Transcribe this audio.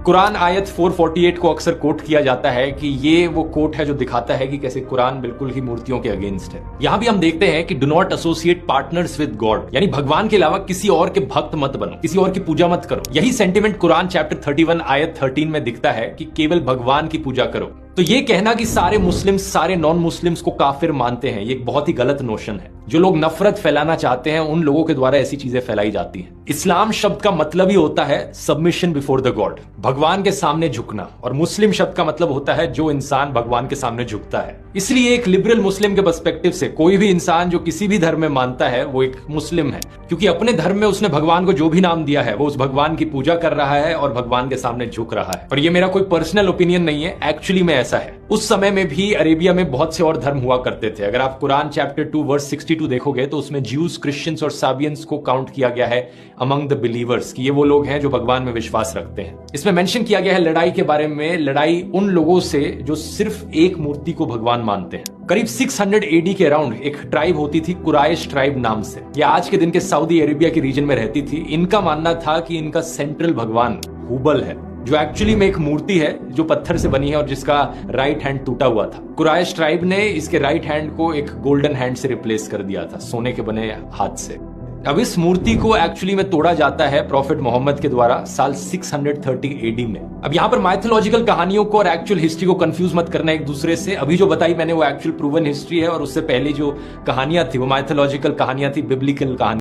कुरान आयत 448 को अक्सर कोट किया जाता है कि ये वो कोट है जो दिखाता है कि कैसे कुरान बिल्कुल ही मूर्तियों के अगेंस्ट है। यहां भी हम देखते हैं कि do not associate partners with God, यानी भगवान के अलावा किसी और के भक्त मत बनो, किसी और की पूजा मत करो। यही सेंटिमेंट कुरान चैप्टर 31 आयत 13 में दिखता है कि केवल भगवान की पूजा करो। तो ये कहना कि सारे मुस्लिम्स सारे नॉन मुस्लिम्स को काफिर मानते हैं, ये एक बहुत ही गलत नोशन है। जो लोग नफरत फैलाना चाहते हैं उन लोगों के द्वारा ऐसी चीजें फैलाई जाती हैं। इस्लाम शब्द का मतलब ही होता है सबमिशन बिफोर द गॉड, भगवान के सामने झुकना, और मुस्लिम शब्द का मतलब होता है जो इंसान भगवान के सामने झुकता है। इसलिए एक लिबरल मुस्लिम के पर्सपेक्टिव से कोई भी इंसान जो किसी भी धर्म में मानता है वो एक मुस्लिम है, क्योंकि अपने धर्म में उसने भगवान को जो भी नाम दिया है वो उस भगवान की पूजा कर रहा है और भगवान के सामने झुक रहा है। और ये मेरा कोई पर्सनल ओपिनियन नहीं है, एक्चुअली में ऐसा है। उस समय में भी अरेबिया में बहुत से और धर्म हुआ करते थे। अगर आप कुरान चैप्टर 2 वर्स 62 देखोगे तो उसमें ज्यूज, क्रिश्चियंस और साबियंस को काउंट किया गया है अमंग द बिलीवर्स, कि ये वो लोग हैं जो भगवान में विश्वास रखते हैं। इसमें मेंशन किया गया है लड़ाई के बारे में, लड़ाई उन लोगों से जो सिर्फ एक मूर्ति को भगवान मानते हैं। करीब 600 एडी के अराउंड एक ट्राइब होती थी कुराइश ट्राइब नाम से, ये आज के दिन के सऊदी अरेबिया के रीजन में रहती थी। इनका मानना था कि इनका सेंट्रल भगवान हुबल है, जो एक्चुअली में एक मूर्ति है जो पत्थर से बनी है और जिसका राइट हैंड टूटा हुआ था। कुराइश ट्राइब ने इसके राइट हैंड को एक गोल्डन हैंड से रिप्लेस कर दिया था, सोने के बने हाथ से। अब इस मूर्ति को एक्चुअली में तोड़ा जाता है प्रॉफिट मोहम्मद के द्वारा साल 630 एडी में। अब यहाँ पर माइथोलॉजिकल कहानियों को और एक्चुअल हिस्ट्री को कंफ्यूज मत करना एक दूसरे से। अभी जो बताई मैंने वो एक्चुअल प्रूवन हिस्ट्री है, और उससे पहले जो कहानियां थी वो माइथोलॉजिकल कहानियां थी, बिब्लिकल कहानी।